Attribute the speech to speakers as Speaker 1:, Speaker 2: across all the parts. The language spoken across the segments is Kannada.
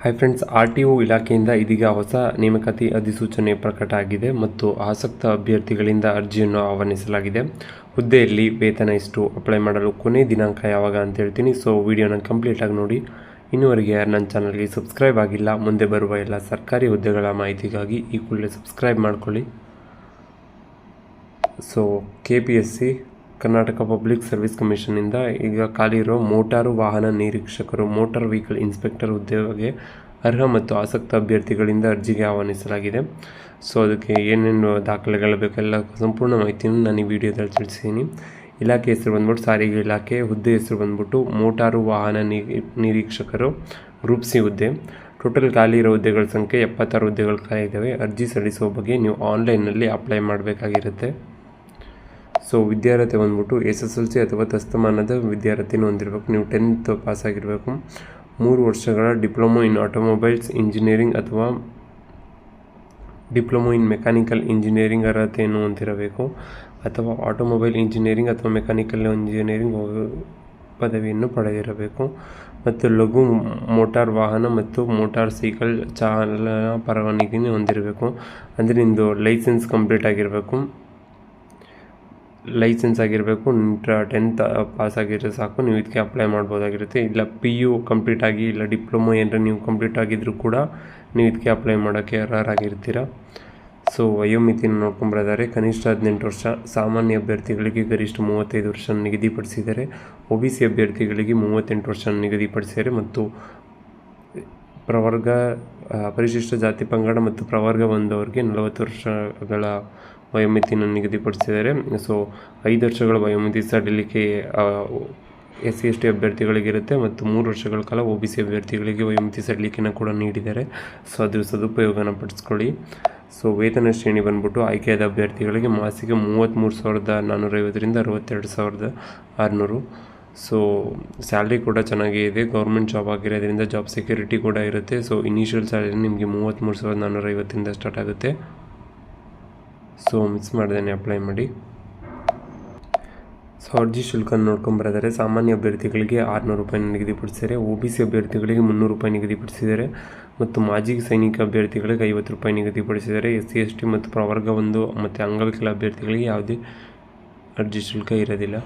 Speaker 1: ಹಾಯ್ ಫ್ರೆಂಡ್ಸ್, RTO ಇಲಾಖೆಯಿಂದ ಇದೀಗ ಹೊಸ ನೇಮಕಾತಿ ಅಧಿಸೂಚನೆ ಪ್ರಕಟ ಆಗಿದೆ ಮತ್ತು ಆಸಕ್ತ ಅಭ್ಯರ್ಥಿಗಳಿಂದ ಅರ್ಜಿಯನ್ನು ಆಹ್ವಾನಿಸಲಾಗಿದೆ. ಹುದ್ದೆಯಲ್ಲಿ ವೇತನ ಎಷ್ಟು, ಅಪ್ಲೈ ಮಾಡಲು ಕೊನೆ ದಿನಾಂಕ ಯಾವಾಗ ಅಂತ ಹೇಳ್ತೀನಿ. ಸೊ ವಿಡಿಯೋನ ಕಂಪ್ಲೀಟಾಗಿ ನೋಡಿ. ಇನ್ನುವರೆಗೆ ಯಾರು ನನ್ನ ಚಾನಲ್ಗೆ ಸಬ್ಸ್ಕ್ರೈಬ್ ಆಗಿಲ್ಲ, ಮುಂದೆ ಬರುವ ಎಲ್ಲ ಸರ್ಕಾರಿ ಹುದ್ದೆಗಳ ಮಾಹಿತಿಗಾಗಿ ಈ ಕೂಡಲೇ ಸಬ್ಸ್ಕ್ರೈಬ್ ಮಾಡ್ಕೊಳ್ಳಿ. So KPSC Karnataka public service ಕಮಿಷನ್ನಿಂದ ಈಗ ಖಾಲಿ ಇರೋ ಮೋಟಾರು ವಾಹನ ನಿರೀಕ್ಷಕರು, ಮೋಟಾರ್ ವೆಹಿಕಲ್ ಇನ್ಸ್ಪೆಕ್ಟರ್ ಹುದ್ದೆಗೆ ಅರ್ಹ ಮತ್ತು ಆಸಕ್ತ ಅಭ್ಯರ್ಥಿಗಳಿಂದ ಅರ್ಜಿಗೆ ಆಹ್ವಾನಿಸಲಾಗಿದೆ. ಸೊ ಅದಕ್ಕೆ ಏನೇನು ದಾಖಲೆಗಳು ಬೇಕೆಲ್ಲ ಸಂಪೂರ್ಣ ಮಾಹಿತಿಯನ್ನು ನಾನು ಈ ವಿಡಿಯೋದಲ್ಲಿ ತಿಳಿಸಿದ್ದೀನಿ. ಇಲಾಖೆ ಹೆಸರು ಬಂದ್ಬಿಟ್ಟು ಸಾರಿಗೆ ಇಲಾಖೆ, ಹುದ್ದೆ ಹೆಸರು ಬಂದ್ಬಿಟ್ಟು ಮೋಟಾರು ವಾಹನ ನಿರೀಕ್ಷಕರು, ಗ್ರೂಪ್ C ಹುದ್ದೆ. ಟೋಟಲ್ ಖಾಲಿ ಇರೋ ಹುದ್ದೆಗಳ ಸಂಖ್ಯೆ 76 ಹುದ್ದೆಗಳು ಖಾಲಿ ಇದ್ದಾವೆ. ಅರ್ಜಿ ಸಲ್ಲಿಸುವ ಬಗ್ಗೆ ನೀವು ಆನ್ಲೈನ್ನಲ್ಲಿ ಅಪ್ಲೈ ಮಾಡಬೇಕಾಗಿರುತ್ತೆ. ಸೊ ವಿದ್ಯಾರ್ಹತೆ ಬಂದ್ಬಿಟ್ಟು SSLC ಅಥವಾ ತಸ್ತಮಾನದ ವಿದ್ಯಾರ್ಹತೆಯನ್ನು ಹೊಂದಿರಬೇಕು. ನೀವು 10th ಪಾಸ್ ಆಗಿರಬೇಕು. 3 ವರ್ಷಗಳ ಡಿಪ್ಲೊಮೊ ಇನ್ ಆಟೋಮೊಬೈಲ್ಸ್ ಇಂಜಿನಿಯರಿಂಗ್ ಅಥವಾ ಡಿಪ್ಲೊಮೊ ಇನ್ ಮೆಕ್ಯಾನಿಕಲ್ ಇಂಜಿನಿಯರಿಂಗ್ ಅರ್ಹತೆಯನ್ನು ಹೊಂದಿರಬೇಕು, ಅಥವಾ ಆಟೋಮೊಬೈಲ್ ಇಂಜಿನಿಯರಿಂಗ್ ಅಥವಾ ಮೆಕ್ಯಾನಿಕಲ್ ಇಂಜಿನಿಯರಿಂಗ್ ಪದವಿಯನ್ನು ಪಡೆದಿರಬೇಕು, ಮತ್ತು ಲಘು ಮೋಟಾರ್ ವಾಹನ ಮತ್ತು ಮೋಟಾರ್ ಸೈಕಲ್ ಚಾಲನಾ ಪರವಾನಗಿಯನ್ನು ಹೊಂದಿರಬೇಕು. ಅಂದರೆ ನಿಮ್ಮದು ಲೈಸೆನ್ಸ್ ಕಂಪ್ಲೀಟ್ ಆಗಿರಬೇಕು. ಲೈಸೆನ್ಸ್ ಆಗಿರಬೇಕು. 10th ಪಾಸ್ ಆಗಿದ್ರೆ ಸಾಕು, ನೀವು ಇದಕ್ಕೆ ಅಪ್ಲೈ ಮಾಡ್ಬೋದಾಗಿರುತ್ತೆ. ಇಲ್ಲ PU ಕಂಪ್ಲೀಟ್ ಆಗಿ, ಇಲ್ಲ ಡಿಪ್ಲೊಮೊ ಏನಾರ ನೀವು ಕಂಪ್ಲೀಟ್ ಆಗಿದ್ದರೂ ಕೂಡ ನೀವು ಇದಕ್ಕೆ ಅಪ್ಲೈ ಮಾಡೋಕ್ಕೆ ಅರ್ಹರಾಗಿರ್ತೀರ. ಸೊ ವಯೋಮಿತಿನ ನೋಡ್ಕೊಂಬರಿದ್ದಾರೆ. ಕನಿಷ್ಠ 18 ವರ್ಷ, ಸಾಮಾನ್ಯ ಅಭ್ಯರ್ಥಿಗಳಿಗೆ ಗರಿಷ್ಠ 35 ವರ್ಷ ನಿಗದಿಪಡಿಸಿದ್ದಾರೆ. OBC ಅಭ್ಯರ್ಥಿಗಳಿಗೆ 38 ವರ್ಷ ನಿಗದಿಪಡಿಸಿದ್ದಾರೆ, ಮತ್ತು ಪ್ರವರ್ಗ, ಪರಿಶಿಷ್ಟ ಜಾತಿ ಪಂಗಡ ಮತ್ತು ಪ್ರವರ್ಗ ಬಂದವರಿಗೆ 40 ವರ್ಷಗಳ ವಯೋಮಿತಿಯನ್ನು ನಿಗದಿಪಡಿಸಿದ್ದಾರೆ. ಸೊ 5 ವರ್ಷಗಳ ವಯೋಮಿತಿ ಸಡಿಲಿಕೆ SC ST ಅಭ್ಯರ್ಥಿಗಳಿಗಿರುತ್ತೆ, ಮತ್ತು 3 ವರ್ಷಗಳ ಕಾಲ OBC ಅಭ್ಯರ್ಥಿಗಳಿಗೆ ವಯೋಮಿತಿ ಸಡಿಲಿಕೆನ ಕೂಡ ನೀಡಿದ್ದಾರೆ. ಸೊ ಅದು ಸದುಪಯೋಗನ ಪಡಿಸ್ಕೊಳ್ಳಿ. ಸೊ ವೇತನ ಶ್ರೇಣಿ ಬಂದ್ಬಿಟ್ಟು ಆಯ್ಕೆಯಾದ ಅಭ್ಯರ್ಥಿಗಳಿಗೆ ಮಾಸಿಕ 33,450ರಿಂದ 62,600. ಸೊ ಸ್ಯಾಲ್ರಿ ಕೂಡ ಚೆನ್ನಾಗೇ ಇದೆ. ಗೌರ್ಮೆಂಟ್ ಜಾಬ್ ಆಗಿರೋದ್ರಿಂದ ಜಾಬ್ ಸೆಕ್ಯೂರಿಟಿ ಕೂಡ ಇರುತ್ತೆ. ಸೊ ಇನಿಷಿಯಲ್ ಸ್ಯಾಲರಿ ನಿಮಗೆ 33,450ರಿಂದ ಸ್ಟಾರ್ಟ್ ಆಗುತ್ತೆ. ಸೊ ಮಿಸ್ ಮಾಡ್ದೇನೆ ಅಪ್ಲೈ ಮಾಡಿ. ಸೊ ಅರ್ಜಿ ಶುಲ್ಕ ನೋಡ್ಕೊಂಬರಿದ್ದಾರೆ. ಸಾಮಾನ್ಯ ಅಭ್ಯರ್ಥಿಗಳಿಗೆ 600 ರೂಪಾಯಿ ನಿಗದಿಪಡಿಸಿದ್ದಾರೆ. OBC ಅಭ್ಯರ್ಥಿಗಳಿಗೆ 300 ರೂಪಾಯಿ ನಿಗದಿಪಡಿಸಿದ್ದಾರೆ, ಮತ್ತು ಮಾಜಿ ಸೈನಿಕ ಅಭ್ಯರ್ಥಿಗಳಿಗೆ 50 ರೂಪಾಯಿ ನಿಗದಿಪಡಿಸಿದ್ದಾರೆ. SC ST ಮತ್ತು ಪ್ರವರ್ಗ 1 ಮತ್ತು ಅಂಗವಿಕಲ ಅಭ್ಯರ್ಥಿಗಳಿಗೆ ಯಾವುದೇ ಅರ್ಜಿ ಶುಲ್ಕ ಇರೋದಿಲ್ಲ.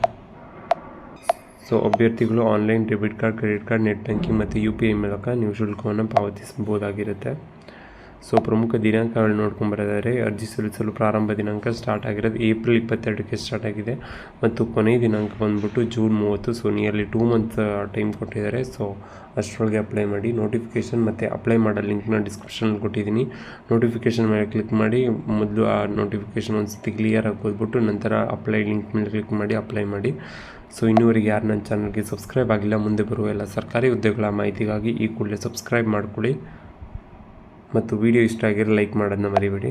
Speaker 1: ಸೊ ಅಭ್ಯರ್ಥಿಗಳು online debit card, credit card, net banking ಮತ್ತು UPI ಮೂಲಕ ನೀವು ಶುಲ್ಕವನ್ನು ಪಾವತಿಸಬಹುದಾಗಿರುತ್ತೆ. ಸೊ ಪ್ರಮುಖ ದಿನಾಂಕಗಳು ನೋಡ್ಕೊಂಬರಿದ್ದಾರೆ. ಅರ್ಜಿ ಸಲ್ಲಿಸಲು ಪ್ರಾರಂಭ ದಿನಾಂಕ ಸ್ಟಾರ್ಟ್ ಆಗಿರೋದು ಏಪ್ರಿಲ್ 22ಕ್ಕೆ ಸ್ಟಾರ್ಟ್ ಆಗಿದೆ, ಮತ್ತು ಕೊನೆಯ ದಿನಾಂಕ ಬಂದ್ಬಿಟ್ಟು June 30. So nearly 2 months time ಕೊಟ್ಟಿದ್ದಾರೆ. ಸೊ ಅಷ್ಟರೊಳಗೆ ಅಪ್ಲೈ ಮಾಡಿ. ನೋಟಿಫಿಕೇಷನ್ ಮತ್ತು ಅಪ್ಲೈ ಮಾಡೋ ಲಿಂಕ್ನ ಡಿಸ್ಕ್ರಿಪ್ಷನಲ್ಲಿ ಕೊಟ್ಟಿದ್ದೀನಿ. ನೋಟಿಫಿಕೇಷನ್ ಮೇಲೆ ಕ್ಲಿಕ್ ಮಾಡಿ. ಮೊದಲು ಆ ನೋಟಿಫಿಕೇಷನ್ ಒಂದು ಸತಿ ಕ್ಲಿಯರಾಗಿ ಓದ್ಬಿಟ್ಟು ನಂತರ ಅಪ್ಲೈ ಲಿಂಕ್ ಮೇಲೆ ಕ್ಲಿಕ್ ಮಾಡಿ ಅಪ್ಲೈ ಮಾಡಿ. ಸೊ ಇನ್ನೂವರೆಗೆ ಯಾರು ನನ್ನ ಚಾನಲ್ಗೆ ಸಬ್ಸ್ಕ್ರೈಬ್ ಆಗಿಲ್ಲ, ಮುಂದೆ ಬರುವ ಎಲ್ಲ ಸರ್ಕಾರಿ ಹುದ್ದೆಗಳ ಮಾಹಿತಿಗಾಗಿ ಈ ಕೂಡಲೇ ಸಬ್ಸ್ಕ್ರೈಬ್ ಮಾಡ್ಕೊಳ್ಳಿ, ಮತ್ತು ವಿಡಿಯೋ ಇಷ್ಟ ಆಗಿರೋ ಲೈಕ್ ಮಾಡೋದನ್ನ ಮರಿಬೇಡಿ.